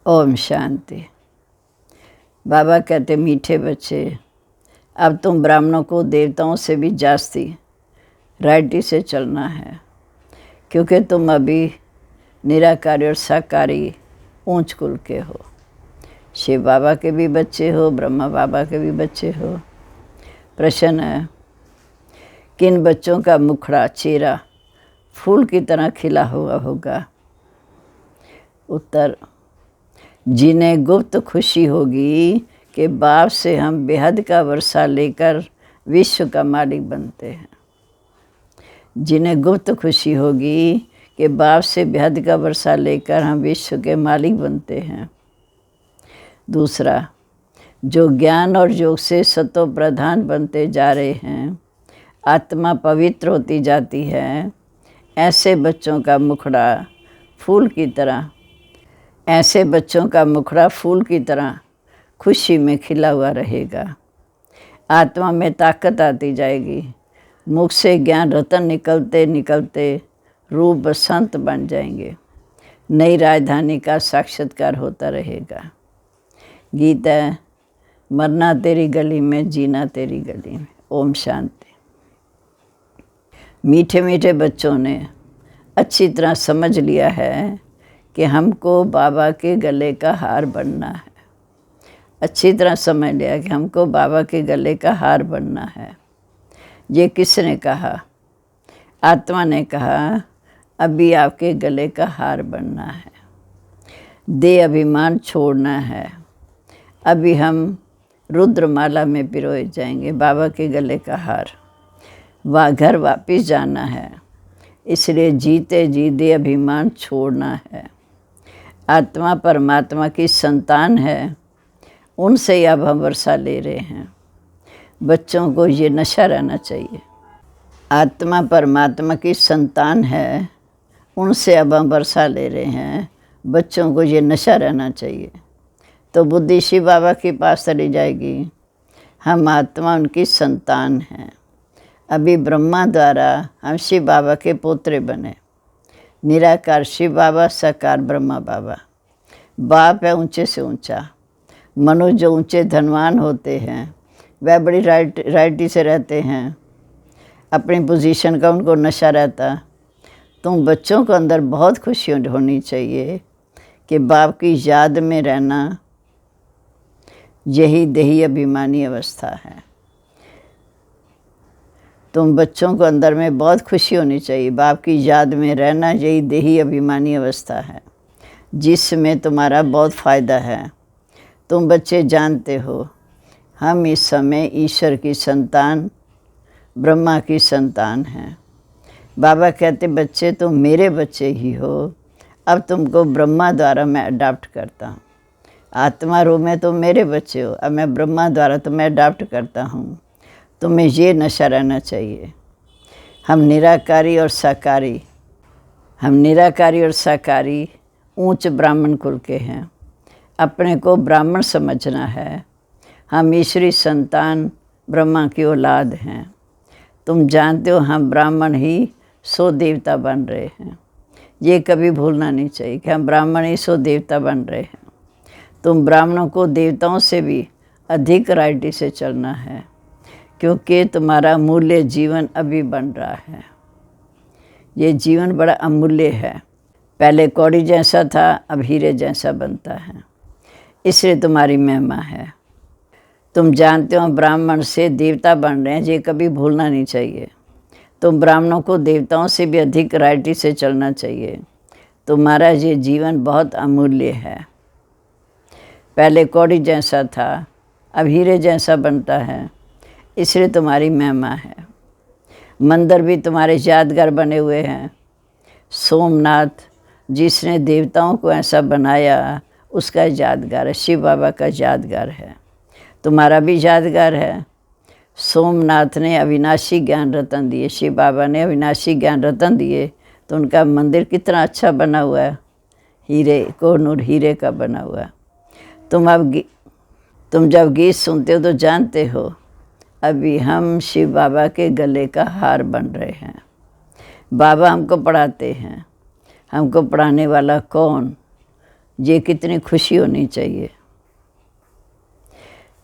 ओम शांति। बाबा कहते मीठे बच्चे, अब तुम ब्राह्मणों को देवताओं से भी जास्ती राइटी से चलना है, क्योंकि तुम अभी निराकारी और साकारी ऊंच कुल के हो। शिव बाबा के भी बच्चे हो, ब्रह्मा बाबा के भी बच्चे हो। प्रश्न है, किन बच्चों का मुखड़ा चेहरा फूल की तरह खिला हुआ होगा? उत्तर, जिन्हें गुप्त खुशी होगी कि बाप से हम बेहद का वर्षा लेकर विश्व का मालिक बनते हैं। जिन्हें गुप्त खुशी होगी कि बाप से बेहद का वर्षा लेकर हम विश्व के मालिक बनते हैं। दूसरा, जो ज्ञान और योग से सतो प्रधान बनते जा रहे हैं, आत्मा पवित्र होती जाती है, ऐसे बच्चों का मुखड़ा फूल की तरह खुशी में खिला हुआ रहेगा। आत्मा में ताकत आती जाएगी। मुख से ज्ञान रतन निकलते निकलते रूप बसंत बन जाएंगे। नई राजधानी का साक्षात्कार होता रहेगा। गीत है, मरना तेरी गली में, जीना तेरी गली में। ओम शांति। मीठे मीठे बच्चों ने अच्छी तरह समझ लिया है कि हमको बाबा के गले का हार बनना है। अच्छी तरह समझ लिया कि हमको बाबा के गले का हार बनना है। ये किसने कहा? आत्मा ने कहा, अभी आपके गले का हार बनना है। देह अभिमान छोड़ना है। अभी हम रुद्रमाला में पिरोए जाएंगे, बाबा के गले का हार। घर वापिस जाना है, इसलिए जीते जी देह अभिमान छोड़ना है। आत्मा परमात्मा की संतान है, उनसे ही अब हम वर्षा ले रहे हैं। बच्चों को ये नशा रहना चाहिए। आत्मा परमात्मा की संतान है, उनसे अब हम वर्षा ले रहे हैं। बच्चों को ये नशा रहना चाहिए, तो बुद्धि शिव बाबा के पास चली जाएगी। हम आत्मा उनकी संतान हैं। अभी ब्रह्मा द्वारा हम शिव बाबा के पोत्रे बने। निराकार शिव बाबा, साकार ब्रह्मा बाबा। बाप है ऊंचे से ऊंचा। मनुष्य जो ऊंचे धनवान होते हैं, वह बड़ी राइटी से रहते हैं। अपनी पोजीशन का उनको नशा रहता। तुम बच्चों को अंदर बहुत खुशी होनी चाहिए कि बाप की याद में रहना, यही देही अभिमानी अवस्था है। तुम बच्चों को अंदर में बहुत खुशी होनी चाहिए। बाप की याद में रहना, यही देही अभिमानी अवस्था है, जिसमें तुम्हारा बहुत फ़ायदा है। तुम बच्चे जानते हो, हम इस समय ईश्वर की संतान, ब्रह्मा की संतान हैं। बाबा कहते, बच्चे तुम मेरे बच्चे ही हो। अब तुमको ब्रह्मा द्वारा मैं अडॉप्ट करता हूँ। आत्मा रूप में तुम मेरे बच्चे हो, अब मैं ब्रह्मा द्वारा तुम्हें अडॉप्ट करता हूँ। तुम्हें ये नशा रहना चाहिए। हम निराकारी और साकारी ऊंच ब्राह्मण कुल के हैं। अपने को ब्राह्मण समझना है। हम ईश्वरी संतान, ब्रह्मा की औलाद हैं। तुम जानते हो, हम ब्राह्मण ही 100 देवता बन रहे हैं। ये कभी भूलना नहीं चाहिए कि हम ब्राह्मण ही 100 देवता बन रहे हैं। तुम ब्राह्मणों को देवताओं से भी अधिक राइटी से चलना है, क्योंकि तुम्हारा मूल्य जीवन अभी बन रहा है। ये जीवन बड़ा अमूल्य है। पहले कौड़ी जैसा था, अब हीरे जैसा बनता है। इसलिए तुम्हारी महिमा है। तुम जानते हो, ब्राह्मण से देवता बन रहे हैं, ये कभी भूलना नहीं चाहिए। तुम ब्राह्मणों को देवताओं से भी अधिक राइटी से चलना चाहिए। तुम्हारा ये जीवन बहुत अमूल्य है। पहले कौड़ी जैसा था, अब हीरे जैसा बनता है। इसलिए तुम्हारी महिमा है। मंदिर भी तुम्हारे यादगार बने हुए हैं। सोमनाथ, जिसने देवताओं को ऐसा बनाया, उसका यादगार है। शिव बाबा का यादगार है। तुम्हारा भी यादगार है। सोमनाथ ने अविनाशी ज्ञान रतन दिए, शिव बाबा ने अविनाशी ज्ञान रतन दिए, तो उनका मंदिर कितना अच्छा बना हुआ है। हीरे, कोहिनूर हीरे का बना हुआ। तुम जब गीत सुनते हो तो जानते हो, अभी हम शिव बाबा के गले का हार बन रहे हैं। बाबा हमको पढ़ाते हैं। हमको पढ़ाने वाला कौन? ये कितनी खुशी होनी चाहिए।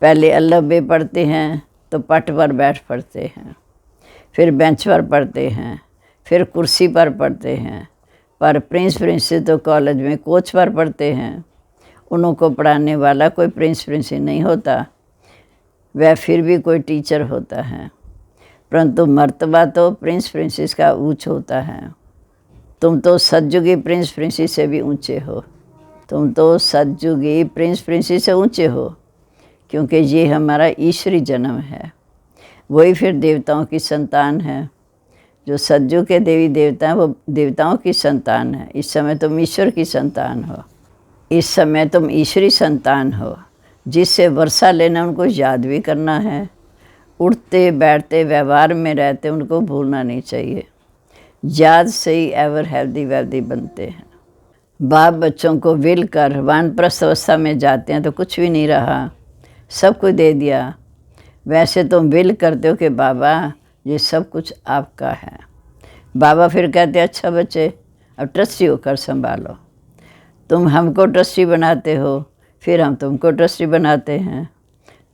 पहले अल्लाह बे पढ़ते हैं तो पट पर बैठ पढ़ते हैं, फिर बेंच पर पढ़ते हैं, फिर कुर्सी पर पढ़ते हैं। पर प्रिंस तो कॉलेज में कोच पर पढ़ते हैं। उनको पढ़ाने वाला कोई प्रिंस नहीं होता, वह फिर भी कोई टीचर होता है, परंतु मर्तबा तो प्रिंस का ऊंच होता है। तुम तो सतयुगी प्रिंस से भी ऊंचे हो। तुम तो सतयुगी प्रिंस से ऊंचे हो, क्योंकि ये हमारा ईश्वरी जन्म है। वही फिर देवताओं की संतान है। जो सतयुग के देवी देवता हैं वो देवताओं की संतान है। इस समय तुम ईश्वर की संतान हो। इस समय तुम ईश्वरी संतान हो, जिससे वर्षा लेना उनको याद भी करना है। उठते बैठते व्यवहार में रहते उनको भूलना नहीं चाहिए। याद से ही एवर हेल्दी वेल्दी बनते हैं। बाप बच्चों को विल कर वानप्रस्थ अवस्था में जाते हैं तो कुछ भी नहीं रहा, सब कुछ दे दिया। वैसे तुम विल करते हो कि बाबा ये सब कुछ आपका है। बाबा फिर कहते हैं अच्छा बच्चे अब ट्रस्टी होकर संभालो। तुम हमको ट्रस्टी बनाते हो, फिर हम तुमको ट्रस्टी बनाते हैं।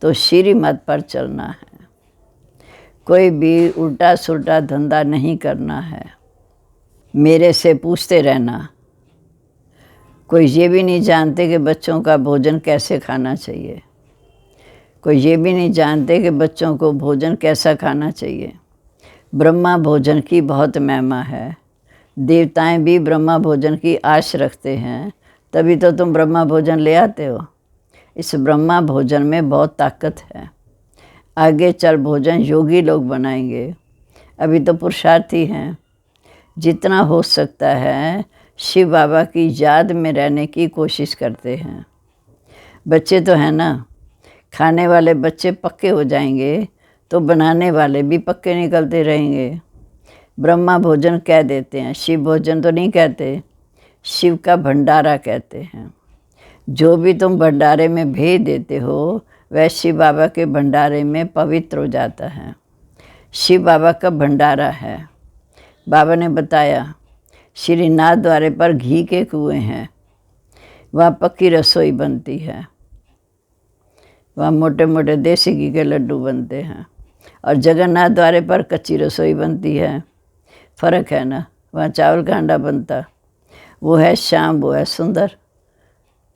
तो श्री मत पर चलना है। कोई भी उल्टा सुल्टा धंधा नहीं करना है। मेरे से पूछते रहना। कोई ये भी नहीं जानते कि बच्चों का भोजन कैसे खाना चाहिए। कोई ये भी नहीं जानते कि बच्चों को भोजन कैसा खाना चाहिए। ब्रह्मा भोजन की बहुत महिमा है। देवताएं भी ब्रह्मा भोजन की आश रखते हैं, तभी तो तुम ब्रह्मा भोजन ले आते हो। इस ब्रह्मा भोजन में बहुत ताकत है। आगे चल भोजन योगी लोग बनाएंगे, अभी तो पुरुषार्थी हैं। जितना हो सकता है शिव बाबा की याद में रहने की कोशिश करते हैं। बच्चे तो हैं ना, खाने वाले बच्चे पक्के हो जाएंगे तो बनाने वाले भी पक्के निकलते रहेंगे। ब्रह्मा भोजन कह देते हैं, शिव भोजन तो नहीं कहते, शिव का भंडारा कहते हैं। जो भी तुम भंडारे में भेज देते हो वह शिव बाबा के भंडारे में पवित्र हो जाता है। शिव बाबा का भंडारा है। बाबा ने बताया श्रीनाथ द्वारे पर घी के कुएं हैं, वहाँ पक्की रसोई बनती है। वहाँ मोटे मोटे देसी घी के लड्डू बनते हैं। और जगन्नाथ द्वारे पर कच्ची रसोई बनती है। फ़र्क है ना, वहाँ चावल का अंडा बनता, वो है श्याम, वो है सुंदर।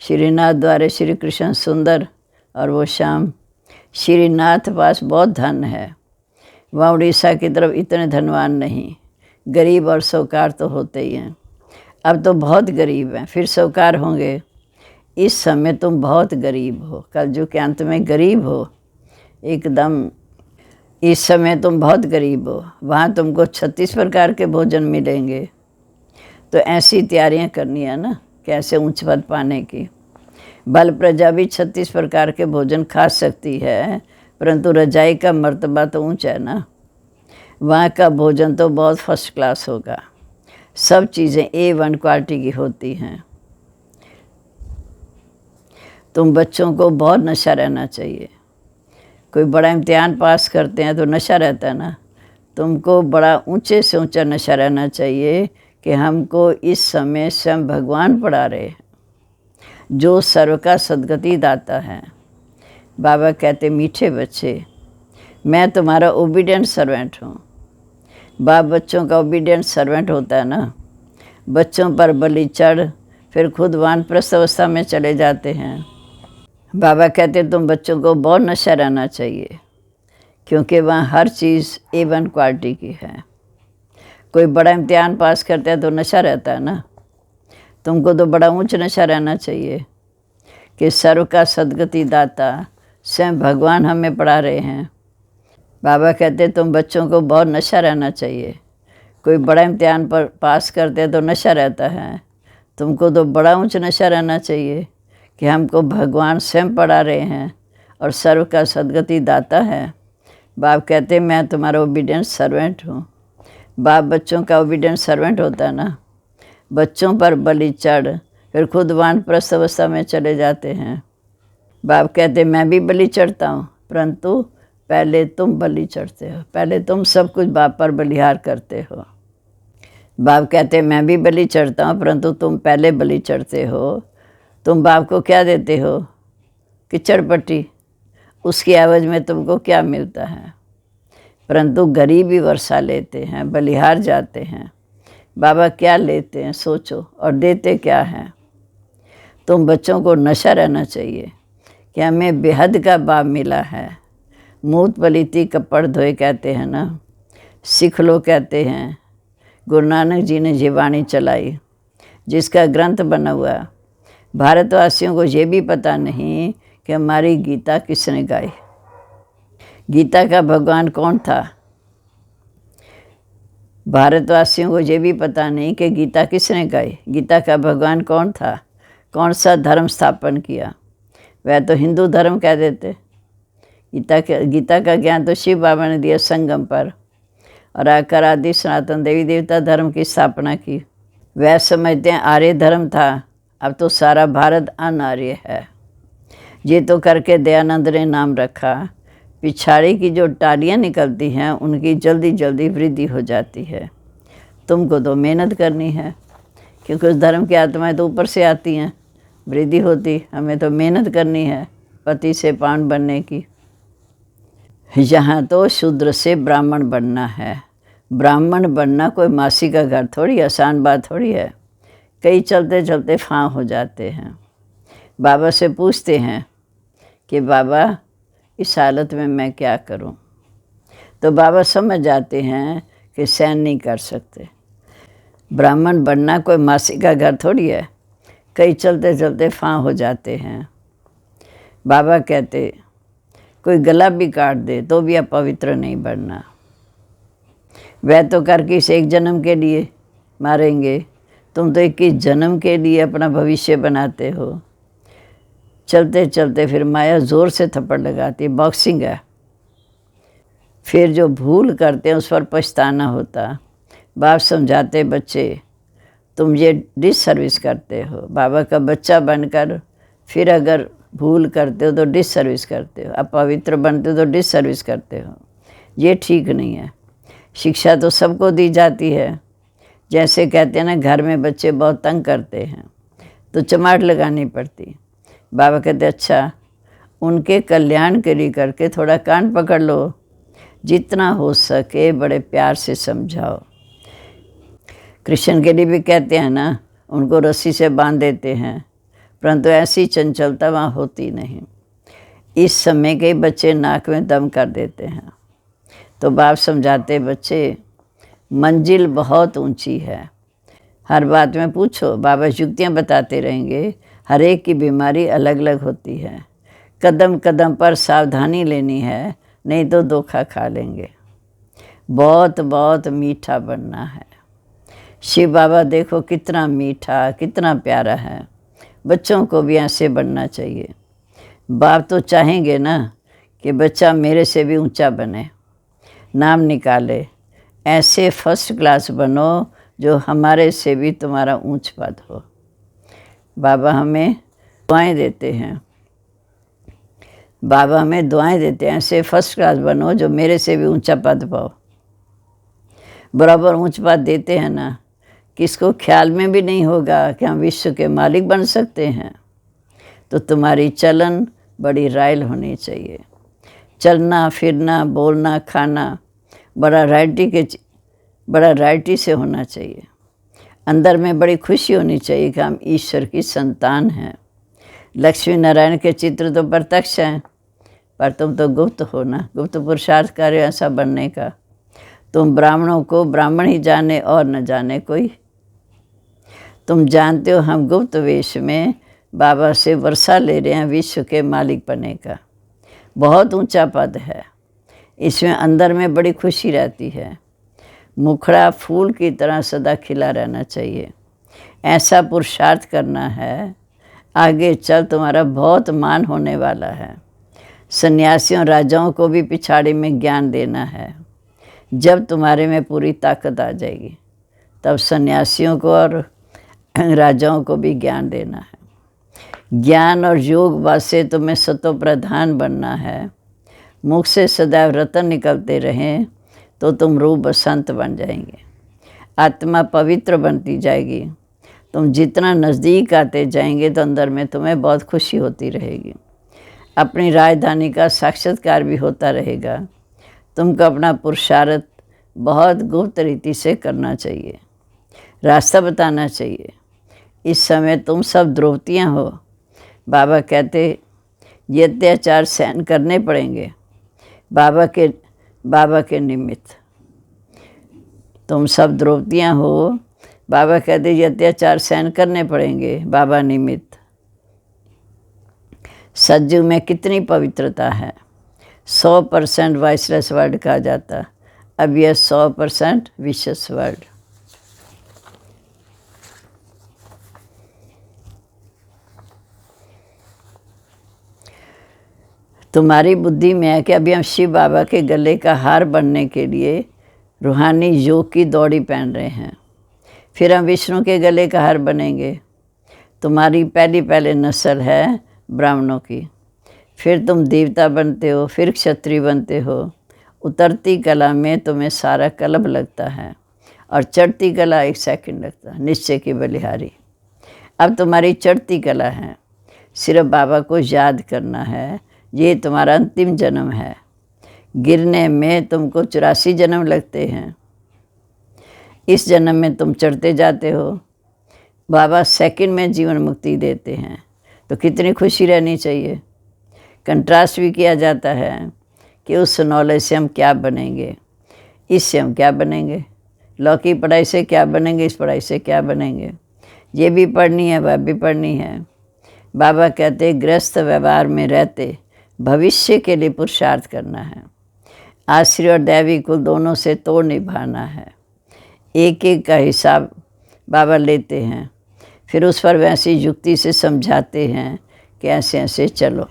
श्रीनाथ द्वारे श्री कृष्ण सुंदर और वो श्याम। श्रीनाथ पास बहुत धन है। वहाँ उड़ीसा की तरफ इतने धनवान नहीं, गरीब और साहूकार तो होते ही हैं। अब तो बहुत गरीब हैं, फिर साहूकार होंगे। इस समय तुम बहुत गरीब हो, कलयुग के अंत में गरीब हो एकदम। इस समय तुम बहुत गरीब हो। वहाँ तुमको 36 प्रकार के भोजन मिलेंगे। तो ऐसी तैयारियां करनी है ना, कैसे ऊंच पद पाने की। बल प्रजा भी 36 प्रकार के भोजन खा सकती है, परंतु रजाई का मर्तबा तो ऊंचा है ना। वहाँ का भोजन तो बहुत फर्स्ट क्लास होगा। सब चीज़ें A1 क्वालिटी की होती हैं। तुम बच्चों को बहुत नशा रहना चाहिए। कोई बड़ा इम्तिहान पास करते हैं तो नशा रहता है ना, तुमको बड़ा ऊंचे से ऊंचा नशा रहना चाहिए कि हमको इस समय स्वयं भगवान पढ़ा रहे हैं, जो सर्व का सद्गति दाता है। बाबा कहते मीठे बच्चे, मैं तुम्हारा ओबीडियंट सर्वेंट हूँ। बाप बच्चों का ओबीडियंट सर्वेंट होता है ना। बच्चों पर बलि चढ़ फिर खुद वानप्रस्थ अवस्था में चले जाते हैं। बाबा कहते तुम बच्चों को बहुत नशा रहना चाहिए, क्योंकि वहाँ हर चीज़ A1 क्वालिटी की है। कोई बड़ा इम्तिहान पास करता है तो नशा रहता है ना, तुमको तो बड़ा ऊंच नशा रहना चाहिए कि सर्व का सद्गति दाता स्वयं भगवान हमें पढ़ा रहे हैं। बाबा कहते तुम बच्चों को बहुत नशा रहना चाहिए। कोई बड़ा इम्तिहान पर पास करते हैं तो नशा रहता है, तुमको तो बड़ा ऊंच नशा रहना चाहिए कि हमको भगवान स्वयं पढ़ा रहे हैं और सर्व का सद्गति दाता है। बाप कहते मैं तुम्हारा ओबीडियंट सर्वेंट हूँ। बाप बच्चों का ओबीडियंट सर्वेंट होता है ना। बच्चों पर बलि चढ़ फिर खुद वानप्रस्थ अवस्था में चले जाते हैं। बाप कहते मैं भी बलि चढ़ता हूँ, परंतु पहले तुम बलि चढ़ते हो, पहले तुम सब कुछ बाप पर बलिहार करते हो। बाप कहते मैं भी बलि चढ़ता हूँ, परंतु तुम पहले बलि चढ़ते हो। तुम बाप को क्या देते हो? कीचड़ पट्टी। उसकी एवज में तुमको क्या मिलता है? परंतु गरीबी वर्षा लेते हैं, बलिहार जाते हैं। बाबा क्या लेते हैं सोचो, और देते क्या हैं? तुम बच्चों को नशा रहना चाहिए कि हमें बेहद का बाप मिला है। मूत पलीती कपड़ धोए कहते हैं ना, सीख लो कहते हैं। गुरु नानक जी ने ये वाणी चलाई, जिसका ग्रंथ बना हुआ। भारतवासियों को ये भी पता नहीं कि हमारी गीता किसने गाई। गीता का भगवान कौन था? भारतवासियों को ये भी पता नहीं कि गीता किसने गाई। गीता का भगवान कौन था? कौन सा धर्म स्थापन किया? वह तो हिंदू धर्म कह देते। गीता का ज्ञान तो शिव बाबा ने दिया संगम पर, और आकर आदि सनातन देवी देवता धर्म की स्थापना की। वह समझते हैं आर्य धर्म था, अब तो सारा भारत अनार्य है। ये तो करके दयानंद ने नाम रखा। पिछाड़ी की जो टालियाँ निकलती हैं उनकी जल्दी जल्दी वृद्धि हो जाती है। तुमको तो मेहनत करनी है, क्योंकि उस धर्म की आत्माएं तो ऊपर से आती हैं, वृद्धि होती। हमें तो मेहनत करनी है पति से पावन बनने की। यहाँ तो शूद्र से ब्राह्मण बनना है। ब्राह्मण बनना कोई मासी का घर थोड़ी, आसान बात थोड़ी है। कई चलते चलते फां हो जाते हैं। बाबा से पूछते हैं कि बाबा इस हालत में मैं क्या करूं? तो बाबा समझ जाते हैं कि सहन नहीं कर सकते। ब्राह्मण बनना कोई मासी का घर थोड़ी है। कई चलते चलते फां हो जाते हैं। बाबा कहते कोई गला भी काट दे तो भी अपवित्र नहीं बनना। वह तो करके इस एक जन्म के लिए मारेंगे, तुम तो 21 जन्म के लिए अपना भविष्य बनाते हो। चलते चलते फिर माया ज़ोर से थप्पड़ लगाती है, बॉक्सिंग है। फिर जो भूल करते हैं उस पर पछताना होता। बाप समझाते बच्चे तुम ये डिससर्विस करते हो। बाबा का बच्चा बनकर फिर अगर भूल करते हो तो डिससर्विस करते हो, अपवित्र बनते हो तो डिससर्विस करते हो। ये ठीक नहीं है। शिक्षा तो सबको दी जाती है। जैसे कहते हैं ना, घर में बच्चे बहुत तंग करते हैं तो चमाट लगानी पड़ती। बाबा कहते अच्छा, उनके कल्याण के लिए करके थोड़ा कान पकड़ लो, जितना हो सके बड़े प्यार से समझाओ। कृष्ण के लिए भी कहते हैं ना, उनको रस्सी से बांध देते हैं, परंतु ऐसी चंचलता वहाँ होती नहीं। इस समय के बच्चे नाक में दम कर देते हैं। तो बाप समझाते बच्चे मंजिल बहुत ऊंची है। हर बात में पूछो, बाबा युक्तियाँ बताते रहेंगे। हर एक की बीमारी अलग अलग होती है। कदम कदम पर सावधानी लेनी है, नहीं तो धोखा खा लेंगे। बहुत बहुत मीठा बनना है। शिव बाबा देखो कितना मीठा, कितना प्यारा है। बच्चों को भी ऐसे बनना चाहिए। बाप तो चाहेंगे ना कि बच्चा मेरे से भी ऊंचा बने, नाम निकाले। ऐसे फर्स्ट क्लास बनो जो हमारे से भी तुम्हारा ऊंच पद हो। बाबा हमें दुआएं देते हैं। बाबा हमें दुआएं देते हैं, ऐसे फर्स्ट क्लास बनो जो मेरे से भी ऊंचा पद पाओ। बराबर ऊंच पद देते हैं ना, किसको ख्याल में भी नहीं होगा कि हम विश्व के मालिक बन सकते हैं। तो तुम्हारी चलन बड़ी रायल होनी चाहिए। चलना फिरना बोलना खाना बड़ा राइटी से होना चाहिए। अंदर में बड़ी खुशी होनी चाहिए कि हम ईश्वर की संतान हैं। लक्ष्मी नारायण के चित्र तो प्रत्यक्ष हैं, पर तुम तो गुप्त हो ना। गुप्त पुरुषार्थ कार्य ऐसा बनने का। तुम ब्राह्मणों को ब्राह्मण ही जाने और न जाने कोई। तुम जानते हो हम गुप्त वेश में बाबा से वर्षा ले रहे हैं विश्व के मालिक बनने का। बहुत ऊंचा पद है। इसमें अंदर में बड़ी खुशी रहती है। मुखड़ा फूल की तरह सदा खिला रहना चाहिए। ऐसा पुरुषार्थ करना है, आगे चल तुम्हारा बहुत मान होने वाला है। सन्यासियों राजाओं को भी पिछाड़ी में ज्ञान देना है। जब तुम्हारे में पूरी ताकत आ जाएगी तब सन्यासियों को और राजाओं को भी ज्ञान देना है। ज्ञान और योग बात से तुम्हें सतो प्रधान बनना है। मुख से सदैव रतन निकलते रहें तो तुम रूप बसंत बन जाएंगे। आत्मा पवित्र बनती जाएगी तुम जितना नज़दीक आते जाएंगे तो अंदर में तुम्हें बहुत खुशी होती रहेगी। अपनी राजधानी का साक्षात्कार भी होता रहेगा। तुमको अपना पुरुषार्थ बहुत गुप्त रीति से करना चाहिए, रास्ता बताना चाहिए। इस समय तुम सब द्रौपदियाँ हो। बाबा कहते ये अत्याचार सहन करने पड़ेंगे बाबा के निमित्त। तुम सब द्रौपदियाँ हो। बाबा कहते ये अत्याचार सहन करने पड़ेंगे बाबा निमित्त। सत्युग में कितनी पवित्रता है। 100% वाइसलेस वर्ल्ड कहा जाता, अब यह 100% विशेष वर्ल्ड। तुम्हारी बुद्धि में है कि अभी हम शिव बाबा के गले का हार बनने के लिए रूहानी योग की दौड़ी पहन रहे हैं। फिर हम विष्णु के गले का हार बनेंगे। तुम्हारी पहले नस्ल है ब्राह्मणों की, फिर तुम देवता बनते हो, फिर क्षत्रिय बनते हो। उतरती कला में तुम्हें सारा कलब लगता है और चढ़ती कला 1 सेकंड लगता है। निश्चय की बलिहारी। अब तुम्हारी चढ़ती कला है, सिर्फ बाबा को याद करना है। ये तुम्हारा अंतिम जन्म है। गिरने में तुमको 84 जन्म लगते हैं। इस जन्म में तुम चढ़ते जाते हो। बाबा सेकंड में जीवन मुक्ति देते हैं, तो कितनी खुशी रहनी चाहिए। कंट्रास्ट भी किया जाता है कि उस नॉलेज से हम क्या बनेंगे, इससे हम क्या बनेंगे, लॉ की पढ़ाई से क्या बनेंगे, इस पढ़ाई से क्या बनेंगे। ये भी पढ़नी है, वह भी पढ़नी है। बाबा कहते गृहस्थ व्यवहार में रहते भविष्य के लिए पुरुषार्थ करना है। आश्रय और दैवी कुल दोनों से तोड़ निभाना है। एक एक का हिसाब बाबा लेते हैं, फिर उस पर वैसी युक्ति से समझाते हैं कि ऐसे ऐसे चलो।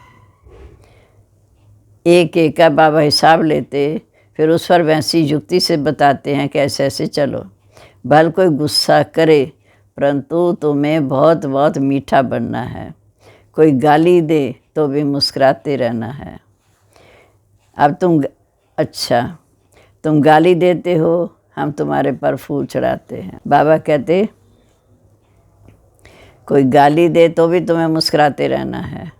एक एक का बाबा हिसाब लेते, फिर उस पर वैसी युक्ति से बताते हैं कि ऐसे ऐसे चलो। भले कोई गुस्सा करे, परंतु तुम्हें बहुत बहुत मीठा बनना है। कोई गाली दे तो भी मुस्कुराते रहना है। अब तुम गाली देते हो, हम तुम्हारे पर फूल चढ़ाते हैं। बाबा कहते कोई गाली दे तो भी तुम्हें मुस्कुराते रहना है।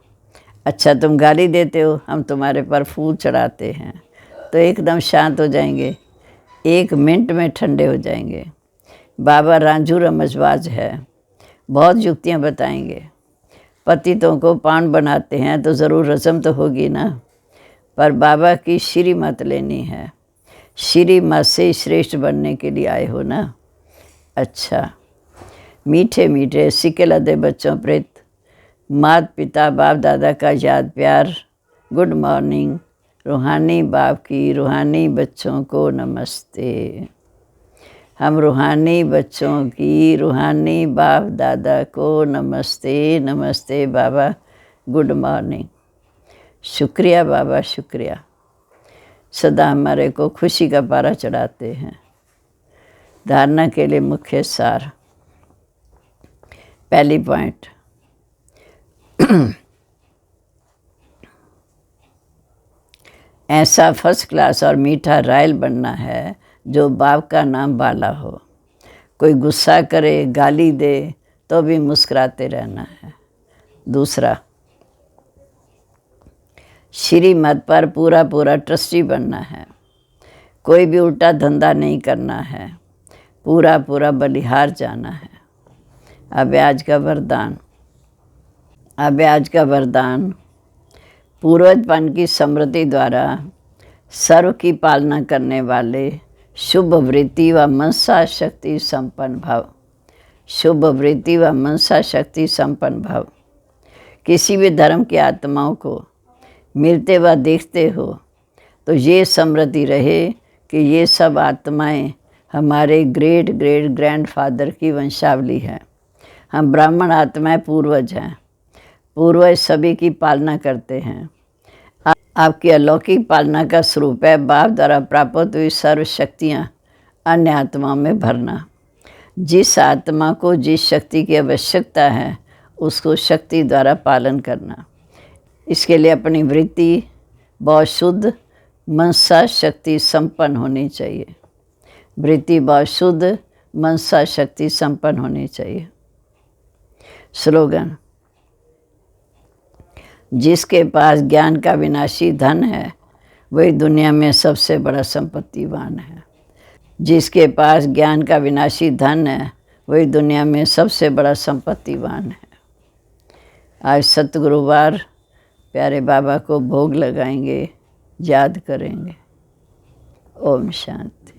अच्छा, तुम गाली देते हो, हम तुम्हारे पर फूल चढ़ाते हैं, तो एकदम शांत हो जाएंगे, 1 मिनट में ठंडे हो जाएंगे। बाबा रांझू रमजबाज है, बहुत युक्तियाँ बताएंगे। पतितों को पान बनाते हैं तो ज़रूर रस्म तो होगी ना, पर बाबा की श्री मत लेनी है। श्री मत से श्रेष्ठ बनने के लिए आए हो ना। अच्छा, मीठे मीठे सिक्के लदे बच्चों प्रेत माता पिता बाप दादा का याद प्यार। Good morning. रूहानी बाप की रूहानी बच्चों को नमस्ते। हम रूहानी बच्चों की रूहानी बाप दादा को नमस्ते। नमस्ते बाबा, गुड मॉर्निंग। शुक्रिया बाबा, शुक्रिया। सदा हमारे को खुशी का पारा चढ़ाते हैं। धारणा के लिए मुख्य सार। पहली पॉइंट, ऐसा फर्स्ट क्लास और मीठा रायल बनना है जो बाप का नाम बाला हो। कोई गुस्सा करे, गाली दे तो भी मुस्कुराते रहना है। दूसरा, श्री मत पर पूरा पूरा ट्रस्टी बनना है। कोई भी उल्टा धंधा नहीं करना है, पूरा पूरा बलिहार जाना है। अब आज का वरदान, पूर्वजपन की समृद्धि द्वारा सर्व की पालना करने वाले शुभ वृत्ति व मनसा शक्ति संपन्न भव। शुभ वृत्ति व मनसा शक्ति संपन्न भव। किसी भी धर्म की आत्माओं को मिलते व देखते हो तो ये समृद्धि रहे कि ये सब आत्माएं हमारे ग्रेट ग्रेट ग्रैंडफादर की वंशावली है। हम ब्राह्मण आत्माएं पूर्वज हैं। पूर्वज सभी की पालना करते हैं। आपकी अलौकिक पालना का स्वरूप है बाप द्वारा प्राप्त हुई सर्व शक्तियाँ अन्य आत्माओं में भरना। जिस आत्मा को जिस शक्ति की आवश्यकता है उसको शक्ति द्वारा पालन करना। इसके लिए अपनी वृत्ति बहुत शुद्ध मनसा शक्ति संपन्न होनी चाहिए। वृत्ति बहुत शुद्ध मनसा शक्ति संपन्न होनी चाहिए। स्लोगन: जिसके पास ज्ञान का विनाशी धन है वही दुनिया में सबसे बड़ा संपत्तिवान है। जिसके पास ज्ञान का विनाशी धन है वही दुनिया में सबसे बड़ा संपत्तिवान है। आज सतगुरुवार, प्यारे बाबा को भोग लगाएंगे, याद करेंगे। ओम शांति।